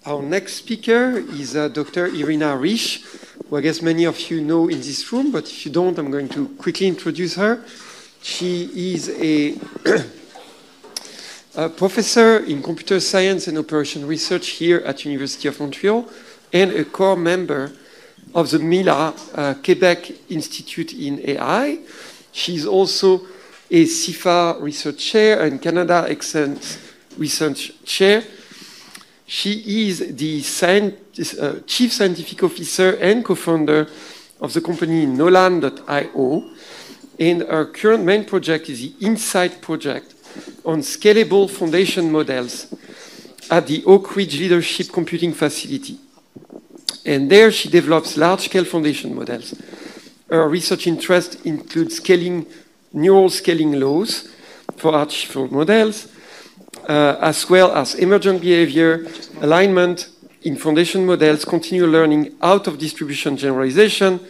Our next speaker is Dr. Irina Risch, who I guess many of you know in this room, but if you don't, I'm going to quickly introduce her. She is a professor in computer science and operation research here at University of Montreal and a core member of the MILA Quebec Institute in AI. She's also a CIFA research chair and Canada Excellence Research Chair. She is the Chief Scientific Officer and co-founder of the company Nolan.io, and her current main project is the InSight project on scalable foundation models at the Oak Ridge Leadership Computing Facility. And there she develops large-scale foundation models. Her research interest includes neural scaling laws for artificial models, as well as emergent behavior, alignment in foundation models, continual learning out of distribution generalization,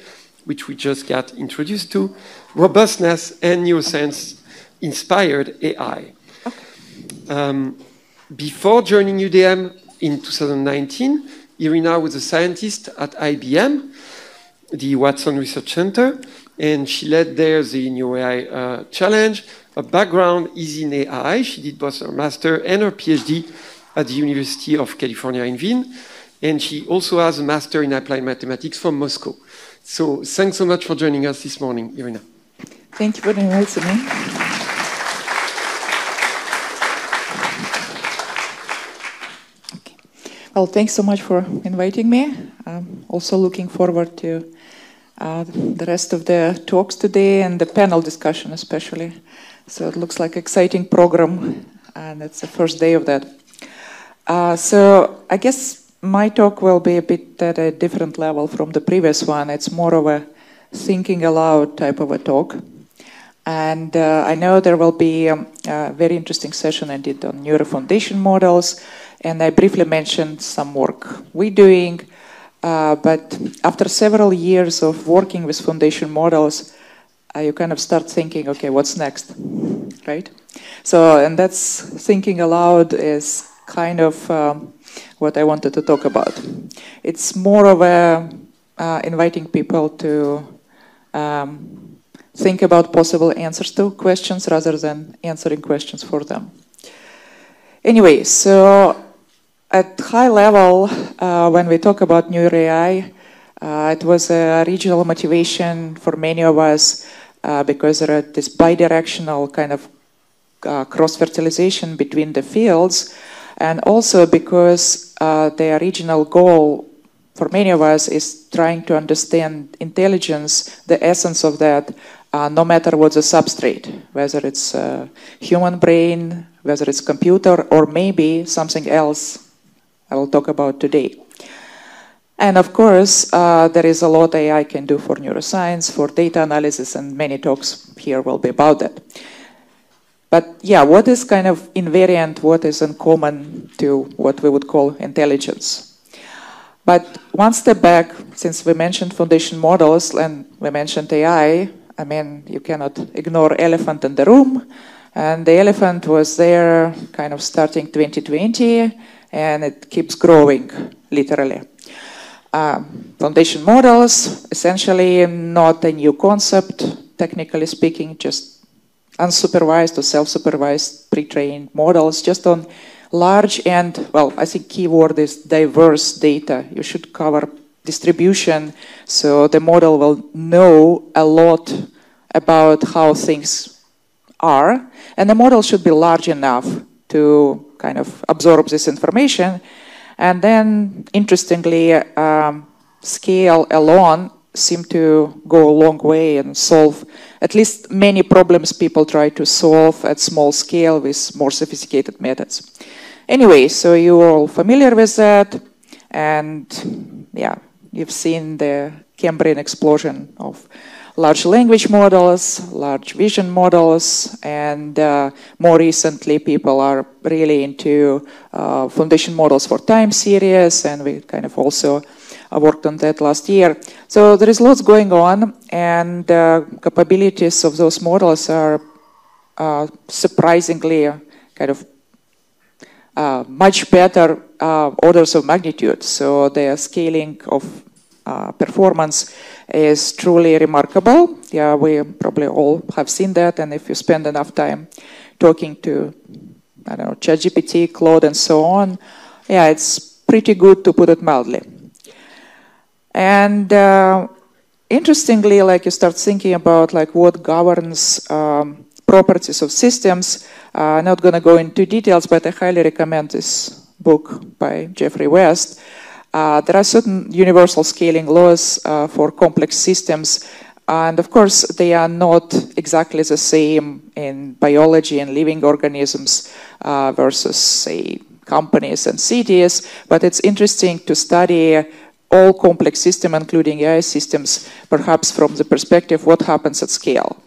which we just got introduced to, robustness, and neuroscience-inspired AI. Before joining UDM in 2019, Irina was a scientist at IBM, the Watson Research Center, and she led there the NeurAI Challenge. Her background is in AI. She did both her master and her PhD at the University of California in Wien. And she also has a master in applied mathematics from Moscow. So thanks so much for joining us this morning, Irina. Thank you for inviting me. Okay. Well, thanks so much for inviting me. I'm also looking forward to the rest of the talks today and the panel discussion especially. So it looks like an exciting program, and it's the first day of that. So I guess my talk will be a bit at a different level from the previous one. It's more of a thinking aloud type of a talk. And I know there will be a very interesting session I did on neuro foundation models, and I briefly mentioned some work we're doing. But after several years of working with foundation models, you kind of start thinking, okay, what's next, right? So, and that's thinking aloud is kind of what I wanted to talk about. It's more of a inviting people to think about possible answers to questions rather than answering questions for them. Anyway, so at high level, when we talk about NeurAI, it was a regional motivation for many of us because there are this bidirectional kind of cross-fertilization between the fields, and also because the original goal for many of us is trying to understand intelligence, the essence of that, no matter what the substrate, whether it's human brain, whether it's computer, or maybe something else I will talk about today. And of course, there is a lot AI can do for neuroscience, for data analysis, and many talks here will be about that. But yeah, what is kind of invariant, what is in common to what we would call intelligence? But one step back, since we mentioned foundation models and we mentioned AI, I mean, you cannot ignore elephant in the room. And the elephant was there kind of starting 2020, and it keeps growing, literally. Foundation models, essentially not a new concept, technically speaking, just unsupervised or self-supervised pre-trained models, just on large and, well, I think keyword is diverse data. You should cover distribution, so the model will know a lot about how things are, and the model should be large enough to kind of absorb this information. And then, interestingly, scale alone seemed to go a long way and solve at least many problems people try to solve at small scale with more sophisticated methods. Anyway, so you're all familiar with that, and yeah, you've seen the Cambrian explosion of large language models, large vision models, and more recently people are really into foundation models for time series, and we kind of also worked on that last year. So there is lots going on, and capabilities of those models are surprisingly kind of much better orders of magnitude. So their scaling of performance is truly remarkable. Yeah, we probably all have seen that, and if you spend enough time talking to, I don't know, ChatGPT, Claude, and so on, yeah, it's pretty good, to put it mildly. And interestingly, like, you start thinking about like what governs properties of systems. I'm not going to go into details, but I highly recommend this book by Jeffrey West. There are certain universal scaling laws for complex systems, and of course they are not exactly the same in biology and living organisms versus, say, companies and cities, but it's interesting to study all complex systems, including AI systems, perhaps from the perspective what happens at scale.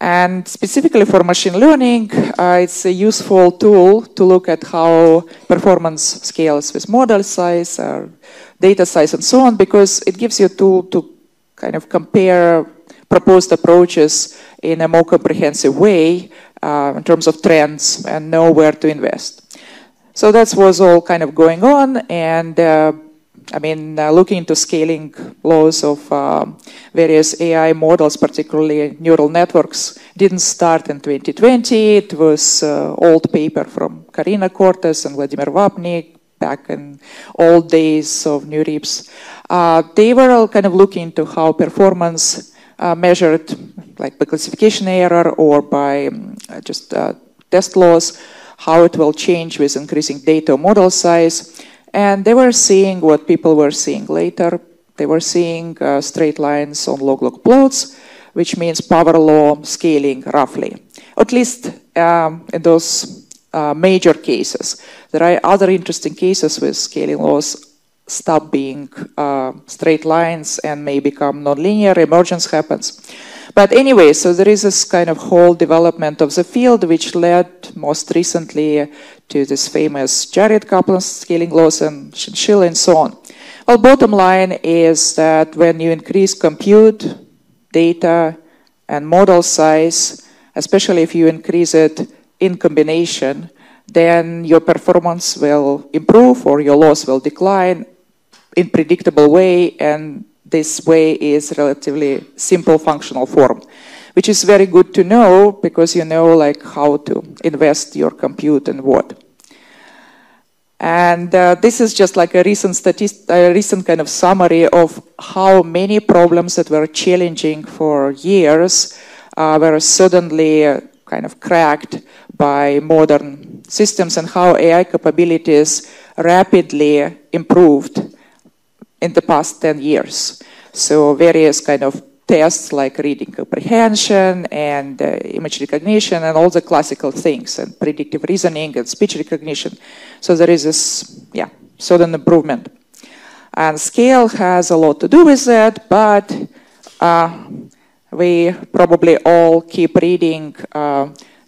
And specifically for machine learning, it's a useful tool to look at how performance scales with model size or data size and so on, because it gives you a tool to kind of compare proposed approaches in a more comprehensive way in terms of trends and know where to invest. So that was all kind of going on, and looking into scaling laws of various AI models, particularly neural networks, didn't start in 2020. It was an old paper from Karina Cortes and Vladimir Vapnik back in old days of NeurIPS. They were all kind of looking into how performance measured, like by classification error or by just test loss, how it will change with increasing data model size. And they were seeing what people were seeing later. They were seeing straight lines on log-log plots, which means power law scaling roughly, at least in those major cases. There are other interesting cases with scaling laws stop being straight lines and may become nonlinear, emergence happens. But anyway, so there is this kind of whole development of the field, which led most recently to this famous Jared-Kaplan scaling laws and Chinchilla and so on. Well, bottom line is that when you increase compute, data, and model size, especially if you increase it in combination, then your performance will improve or your loss will decline in predictable way, and this way is relatively simple functional form, which is very good to know because you know like how to invest your compute and what. And this is just like a recent kind of summary of how many problems that were challenging for years were suddenly kind of cracked by modern systems, and how AI capabilities rapidly improved in the past 10 years. So various kind of tests like reading comprehension and image recognition and all the classical things, and predictive reasoning and speech recognition. So there is this, sudden improvement. And scale has a lot to do with that, but we probably all keep reading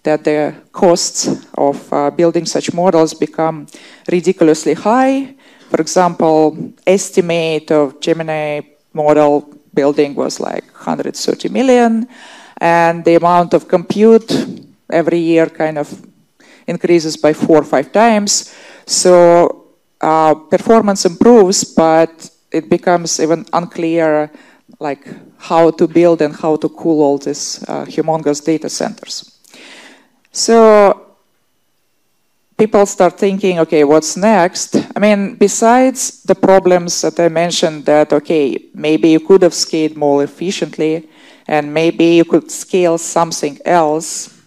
that the costs of building such models become ridiculously high. For example, estimate of Gemini model building was like 130 million, and the amount of compute every year kind of increases by 4 or 5 times. So performance improves, but it becomes even unclear like how to build and how to cool all these humongous data centers. So people start thinking, okay, what's next? I mean, besides the problems that I mentioned that, okay, maybe you could have scaled more efficiently and maybe you could scale something else.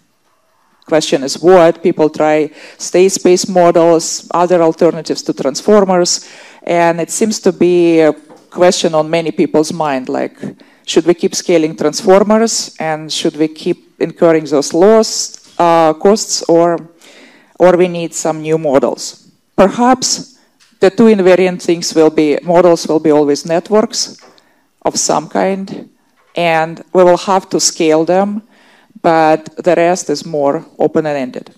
Question is what? People try state space models, other alternatives to transformers, and it seems to be a question on many people's mind, like, should we keep scaling transformers and should we keep incurring those costs, or we need some new models? Perhaps the two invariant things will be, models will be always networks of some kind, and we will have to scale them, but the rest is more open-ended.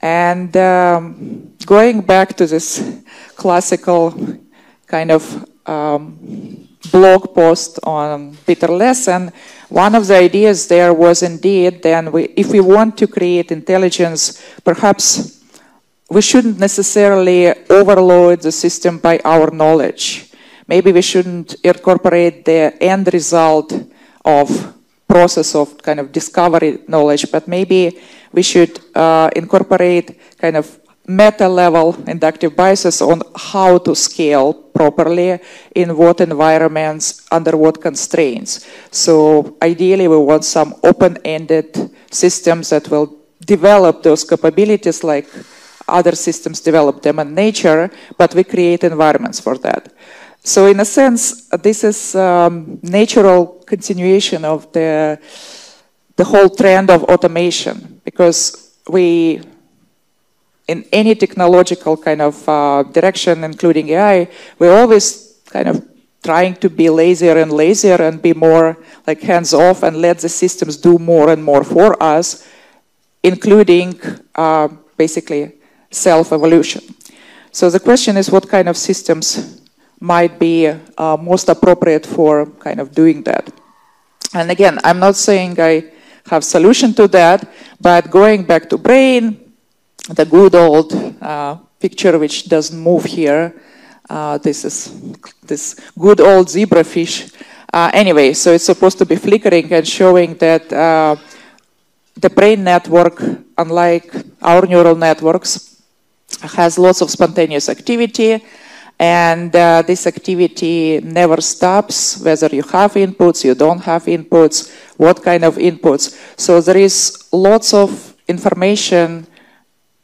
And going back to this classical kind of blog post on Peter Lesson, one of the ideas there was indeed then if we want to create intelligence, perhaps we shouldn't necessarily overload the system by our knowledge. Maybe we shouldn't incorporate the end result of process of kind of discovery knowledge, but maybe we should incorporate kind of meta-level inductive biases on how to scale properly, in what environments, under what constraints. So ideally we want some open-ended systems that will develop those capabilities like other systems develop them in nature, but we create environments for that. So in a sense, this is natural continuation of the whole trend of automation, because we, in any technological kind of direction, including AI, we're always kind of trying to be lazier and lazier and be more like hands-off and let the systems do more and more for us, including basically self-evolution. So the question is, what kind of systems might be most appropriate for kind of doing that? And again, I'm not saying I have solution to that, but going back to brain, the good old picture which doesn't move here, this is this good old zebrafish. Anyway, so it's supposed to be flickering and showing that the brain network, unlike our neural networks, has lots of spontaneous activity, and this activity never stops, whether you have inputs, you don't have inputs, what kind of inputs. So there is lots of information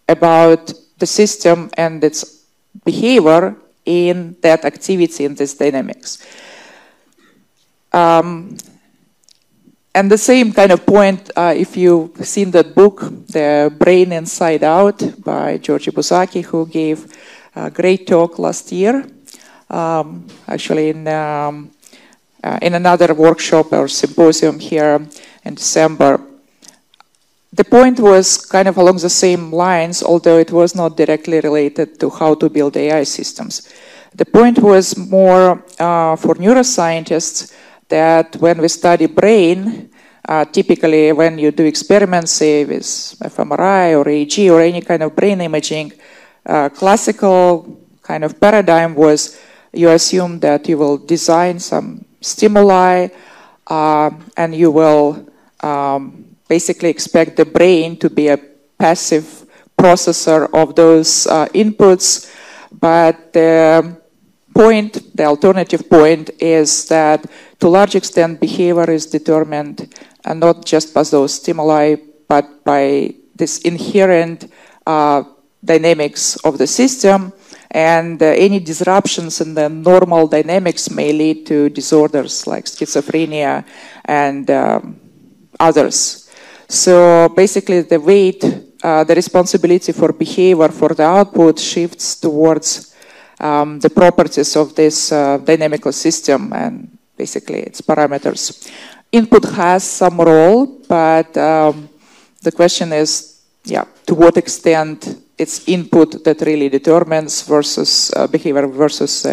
about the system and its behavior in that activity, in this dynamics. And the same kind of point, if you've seen that book, The Brain Inside Out by Georgi Bousaki, who gave a great talk last year, actually in another workshop or symposium here in December. The point was kind of along the same lines, although it was not directly related to how to build AI systems. The point was more for neuroscientists that when we study brain, typically when you do experiments, say with fMRI or EEG or any kind of brain imaging, classical kind of paradigm was you assume that you will design some stimuli and you will basically expect the brain to be a passive processor of those inputs, but the alternative point is that to a large extent behavior is determined not just by those stimuli, but by this inherent dynamics of the system, and any disruptions in the normal dynamics may lead to disorders like schizophrenia and others. So basically the weight, the responsibility for behavior for the output shifts towards the properties of this dynamical system and basically its parameters. Input has some role, but the question is, to what extent it's input that really determines versus behavior versus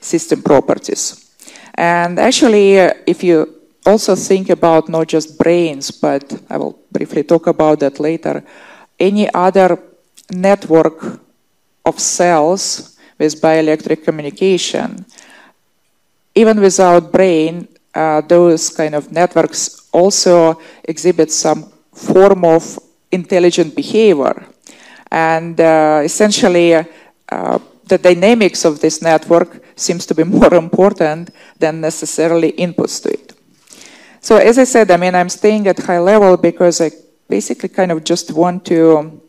system properties. And actually, if you also think about not just brains, but I will briefly talk about that later, any other network of cells with bioelectric communication, even without brain, those kind of networks also exhibit some form of intelligent behavior. And essentially, the dynamics of this network seems to be more important than necessarily inputs to it. So as I said, I mean, I'm staying at high level because I basically kind of just want to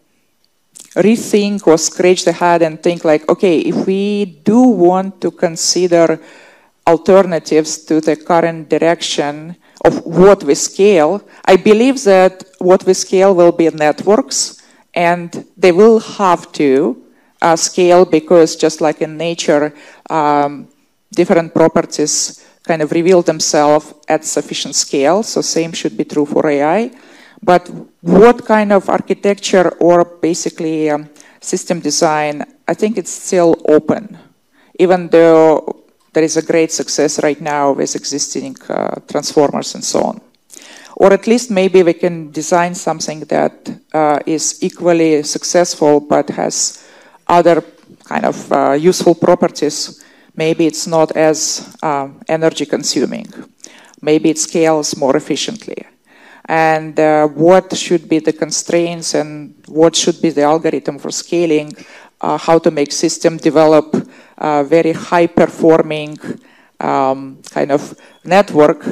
rethink or scratch the head and think like, okay, if we do want to consider alternatives to the current direction of what we scale, I believe that what we scale will be networks, and they will have to scale because just like in nature, different properties kind of reveal themselves at sufficient scale, so same should be true for AI. But what kind of architecture or basically system design, I think it's still open. Even though there is a great success right now with existing transformers and so on. Or at least maybe we can design something that is equally successful but has other kind of useful properties. Maybe it's not as energy consuming. Maybe it scales more efficiently. And what should be the constraints and what should be the algorithm for scaling, how to make system develop very high performing kind of network.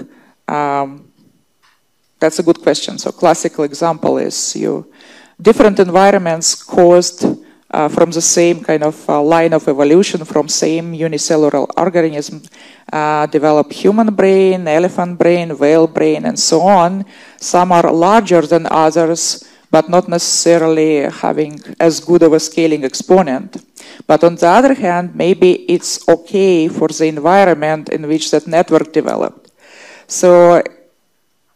That's a good question. So classical example is different environments caused from the same kind of line of evolution, from same unicellular organism, develop human brain, elephant brain, whale brain, and so on. Some are larger than others, but not necessarily having as good of a scaling exponent. But on the other hand, maybe it's okay for the environment in which that network developed. So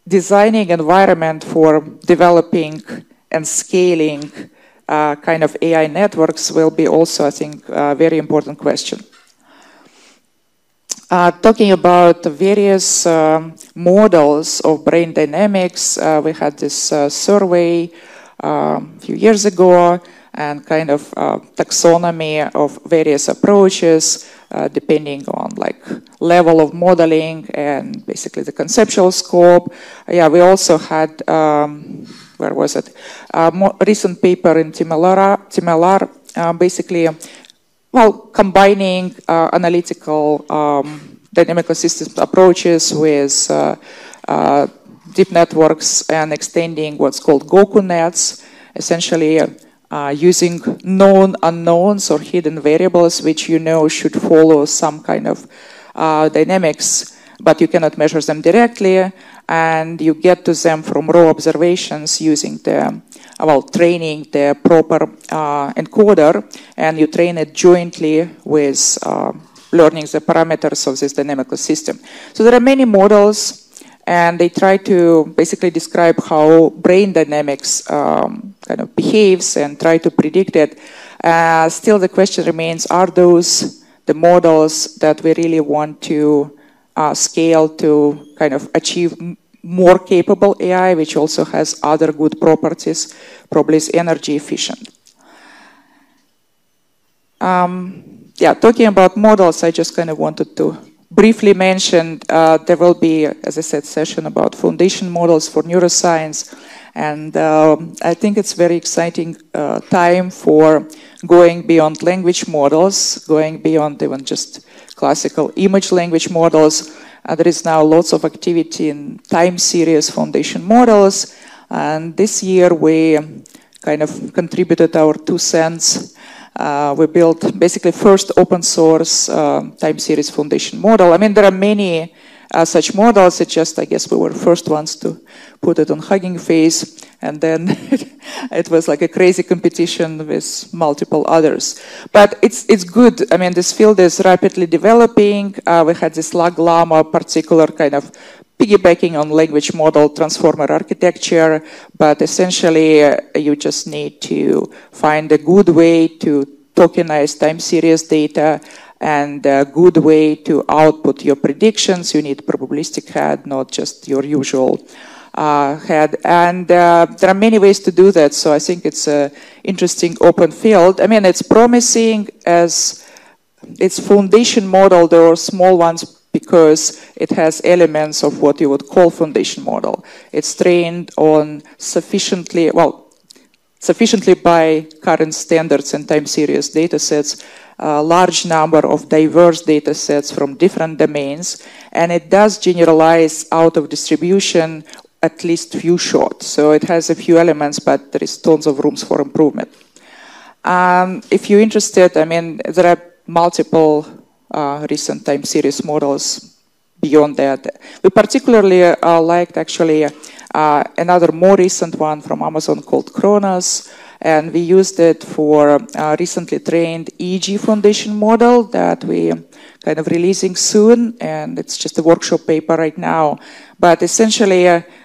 designing environment for developing and scaling kind of AI networks will be also, I think, a very important question. Talking about the various models of brain dynamics, we had this survey a few years ago, and kind of taxonomy of various approaches depending on like level of modeling and basically the conceptual scope. Yeah, we also had where was it? Recent paper in Timelar, basically, well, combining analytical dynamical systems approaches with deep networks and extending what's called Goku nets, essentially using known unknowns or hidden variables, which you know should follow some kind of dynamics, but you cannot measure them directly, and you get to them from raw observations using the, well, training the proper encoder, and you train it jointly with learning the parameters of this dynamical system. So there are many models, and they try to basically describe how brain dynamics kind of behaves and try to predict it. Still the question remains, are those the models that we really want to scale to kind of achieve more capable AI, which also has other good properties, probably is energy efficient. Yeah, talking about models, I just kind of wanted to briefly mention there will be, as I said, session about foundation models for neuroscience. And I think it's very exciting time for going beyond language models, going beyond even just classical image language models. There is now lots of activity in time series foundation models. And this year we kind of contributed our 2 cents. We built basically first open source time series foundation model. I mean, there are many such models. It's just, I guess we were first ones to put it on Hugging Face. And then it was like a crazy competition with multiple others. But it's good. I mean, this field is rapidly developing. We had this LAG-LLaMA particular kind of piggybacking on language model transformer architecture, but essentially you just need to find a good way to tokenize time series data and a good way to output your predictions. You need probabilistic head, not just your usual head. And there are many ways to do that, so I think it's an interesting open field. I mean, it's promising as its foundation model. There are small ones because it has elements of what you would call foundation model. It's trained on sufficiently by current standards and time series data sets, a large number of diverse data sets from different domains, and it does generalize out of distribution at least few short. So it has a few elements, but there is tons of rooms for improvement. If you're interested, I mean, there are multiple recent time series models beyond that. We particularly liked actually another more recent one from Amazon called Kronos, and we used it for recently trained EEG foundation model that we kind of releasing soon, and it's just a workshop paper right now. But essentially,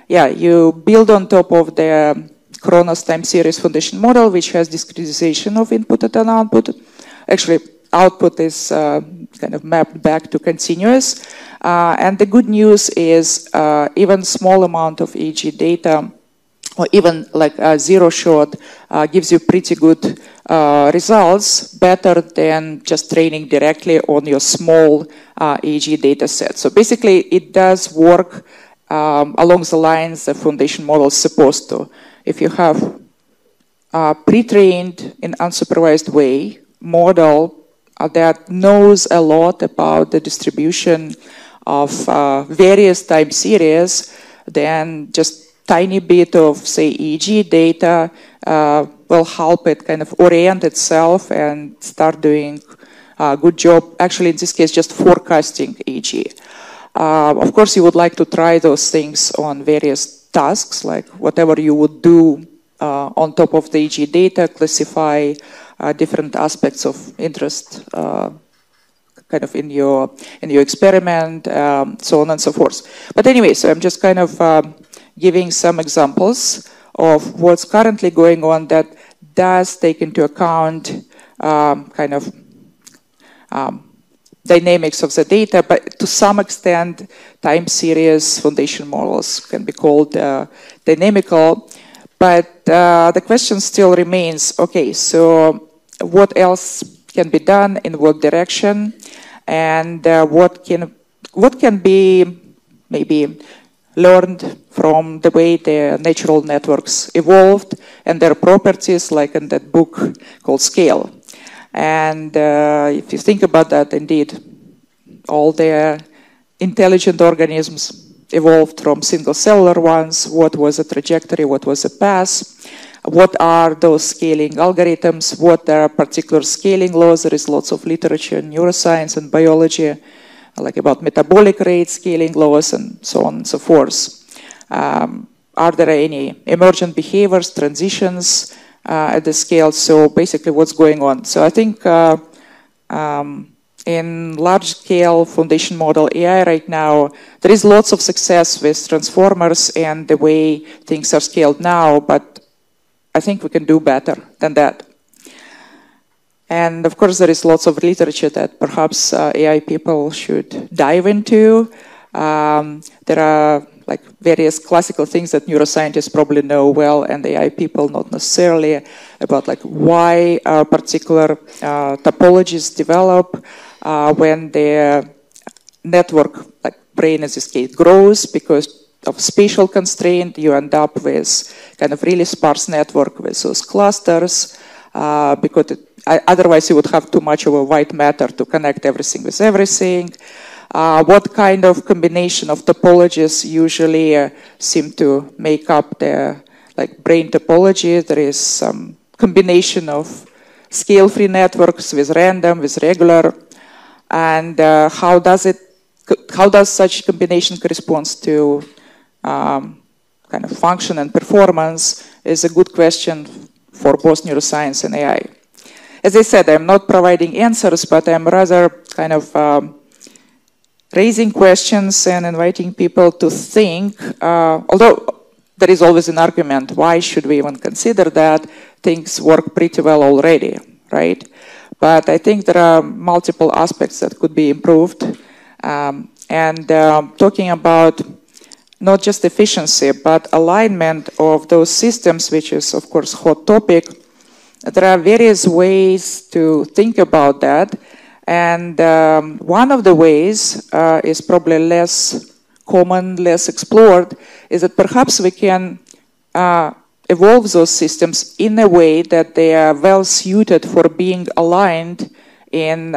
yeah, you build on top of the Kronos time series foundation model, which has discretization of input and output. Actually, output is kind of mapped back to continuous. And the good news is even small amount of EEG data, or even like a zero shot, gives you pretty good results, better than just training directly on your small EEG data set. So basically, it does work along the lines the foundation model is supposed to. If you have pre-trained in unsupervised way model that knows a lot about the distribution of various time series, then just tiny bit of, say, EEG data will help it kind of orient itself and start doing a good job, actually in this case, just forecasting EEG. Of course, you would like to try those things on various tasks, like whatever you would do on top of the EEG data, classify different aspects of interest kind of in your experiment, so on and so forth. But anyway, so I'm just kind of giving some examples of what's currently going on that does take into account kind of dynamics of the data, but to some extent, time series foundation models can be called dynamical. But the question still remains, okay, so what else can be done in what direction, and what can be maybe learned from the way the natural networks evolved and their properties, like in that book called Scale. And if you think about that, indeed, all the intelligent organisms evolved from single cellular ones. What was the trajectory? What was the path? What are those scaling algorithms? What are particular scaling laws? There is lots of literature in neuroscience and biology, like about metabolic rate scaling laws and so on and so forth. Are there any emergent behaviors, transitions at the scale? So basically what's going on. So I think in large-scale foundation model AI right now, there is lots of success with transformers and the way things are scaled now, but I think we can do better than that. And of course, there is lots of literature that perhaps AI people should dive into. There are like various classical things that neuroscientists probably know well, and AI people not necessarily, about like why particular topologies develop when the network, like brain in this case, grows because of spatial constraint. You end up with kind of really sparse network with those clusters, because otherwise you would have too much of a white matter to connect everything with everything. What kind of combination of topologies usually seem to make up the like brain topology? There is some combination of scale-free networks with random, with regular, and how does such combination corresponds to kind of function and performance is a good question for both neuroscience and AI. As I said, I'm not providing answers, but I'm rather kind of raising questions and inviting people to think, although there is always an argument, why should we even consider that? Things work pretty well already, right? But I think there are multiple aspects that could be improved. And talking about not just efficiency, but alignment of those systems, which is, of course, hot topic, there are various ways to think about that. And one of the ways is probably less common, less explored, is that perhaps we can evolve those systems in a way that they are well suited for being aligned in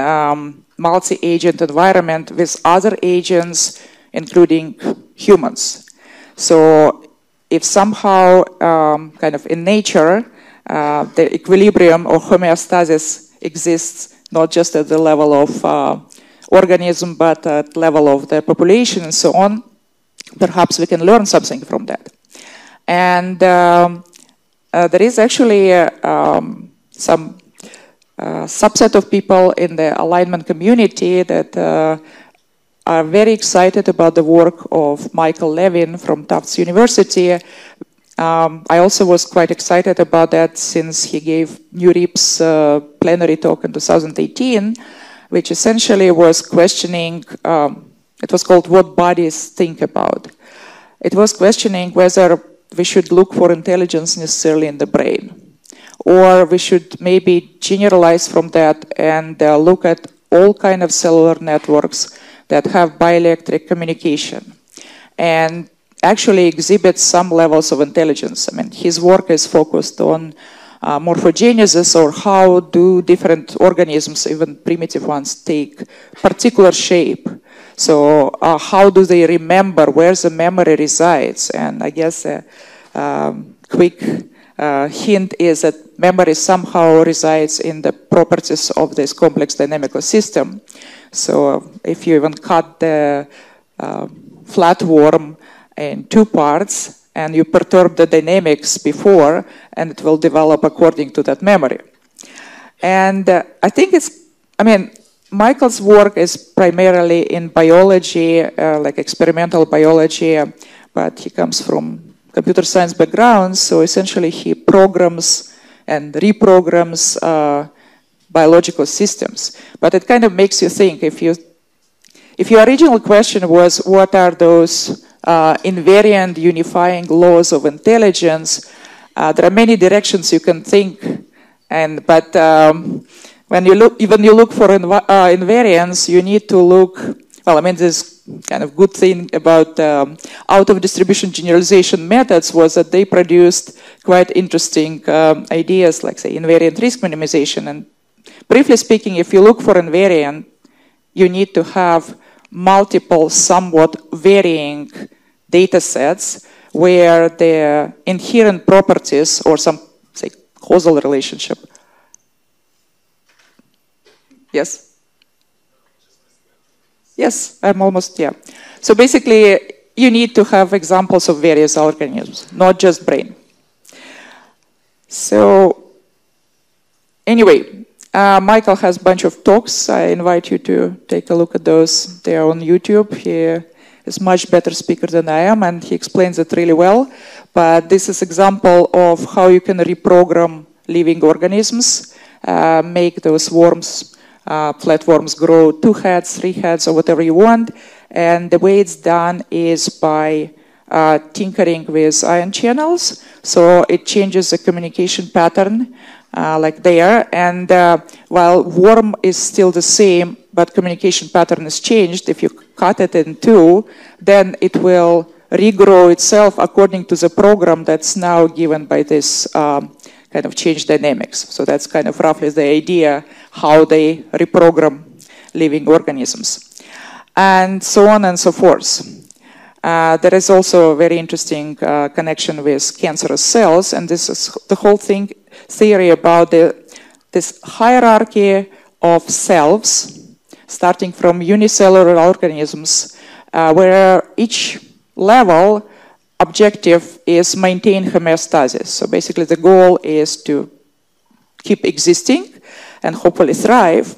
multi-agent environment with other agents, including humans. So if somehow kind of in nature, the equilibrium or homeostasis exists not just at the level of organism, but at level of the population and so on, perhaps we can learn something from that. And there is actually some subset of people in the alignment community that are very excited about the work of Michael Levin from Tufts University, I also was quite excited about that since he gave NeurIP's plenary talk in 2018, which essentially was questioning, it was called What Bodies Think About. It was questioning whether we should look for intelligence necessarily in the brain, or we should maybe generalize from that and look at all kind of cellular networks that have bioelectric communication and actually exhibit some levels of intelligence. I mean, his work is focused on morphogenesis, or how do different organisms, even primitive ones, take particular shape. So how do they remember, where the memory resides? And I guess a quick hint is that memory somehow resides in the properties of this complex dynamical system. So if you even cut the flatworm in two parts and you perturb the dynamics before, and it will develop according to that memory. And I think Michael's work is primarily in biology, like experimental biology, but he comes from computer science background, so essentially he programs and reprograms biological systems. But it kind of makes you think, if your original question was what are those invariant unifying laws of intelligence, there are many directions you can think, but when you look for invariance, you need to look. Well, I mean, this kind of good thing about out-of-distribution generalization methods was that they produced quite interesting ideas, like say invariant risk minimization. And briefly speaking, if you look for invariant, you need to have multiple, somewhat varying data sets where the inherent properties or some, say, causal relationship. Yes? Yes, I'm almost, yeah. So basically, you need to have examples of various organisms, not just brain. So anyway, Michael has a bunch of talks. I invite you to take a look at those. They are on YouTube. He is a much better speaker than I am, and he explains it really well. But this is an example of how you can reprogram living organisms, make those worms, flatworms grow 2 heads, 3 heads, or whatever you want. And the way it's done is by tinkering with ion channels. So it changes the communication pattern like there. And while worm is still the same, but communication pattern is changed, if you cut it in 2, then it will regrow itself according to the program that's now given by this kind of change dynamics. So that's kind of roughly the idea how they reprogram living organisms. And so on and so forth. There is also a very interesting connection with cancerous cells, and this is the whole theory about this hierarchy of cells, starting from unicellular organisms, where each level objective is maintain homeostasis. So basically the goal is to keep existing and hopefully thrive.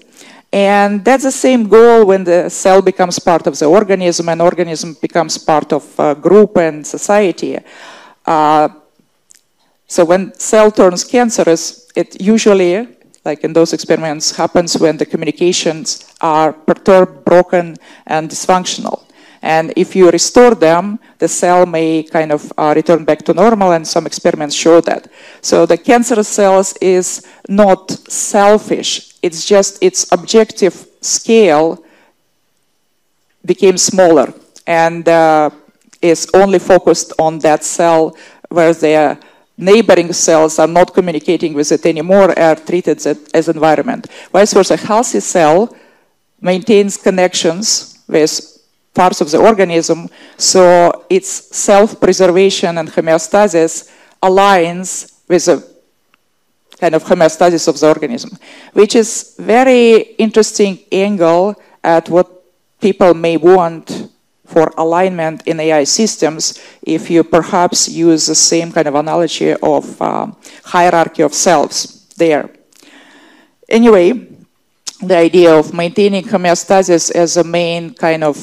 And that's the same goal when the cell becomes part of the organism and organism becomes part of a group and society. So when cell turns cancerous, it usually, like in those experiments, happens when the communications are perturbed, broken, and dysfunctional. And if you restore them, the cell may kind of return back to normal, and some experiments show that. So the cancerous cells is not selfish. It's just its objective scale became smaller and is only focused on that cell, where the neighboring cells are not communicating with it anymore, are treated as environment. Vice versa, a healthy cell maintains connections with parts of the organism, so its self-preservation and homeostasis aligns with the kind of homeostasis of the organism, which is very interesting angle at what people may want for alignment in AI systems if you perhaps use the same kind of analogy of hierarchy of cells there. Anyway, the idea of maintaining homeostasis as a main kind of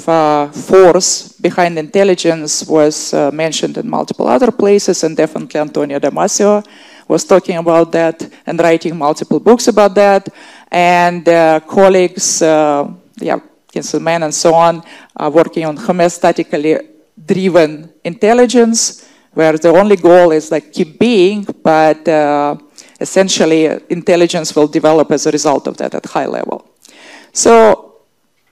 force behind intelligence was mentioned in multiple other places, and definitely Antonio Damasio was talking about that and writing multiple books about that. And colleagues, Kinselman and so on, are working on homeostatically driven intelligence, where the only goal is like keep being, but essentially intelligence will develop as a result of that at high level. So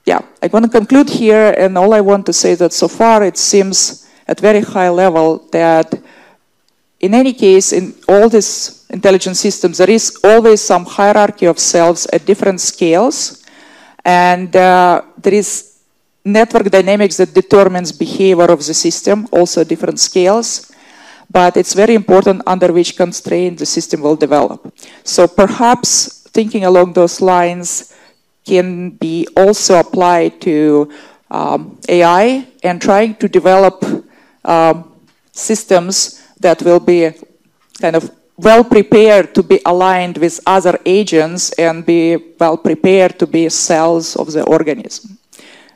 yeah, I'm going to conclude here, and all I want to say is that so far it seems at very high level that in any case, in all these intelligence systems, there is always some hierarchy of selves at different scales, and there is network dynamics that determines behavior of the system, also at different scales. But it's very important under which constraint the system will develop. So perhaps thinking along those lines can be also applied to AI and trying to develop systems that will be kind of well prepared to be aligned with other agents and be well prepared to be cells of the organism.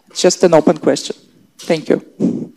It's just an open question. Thank you.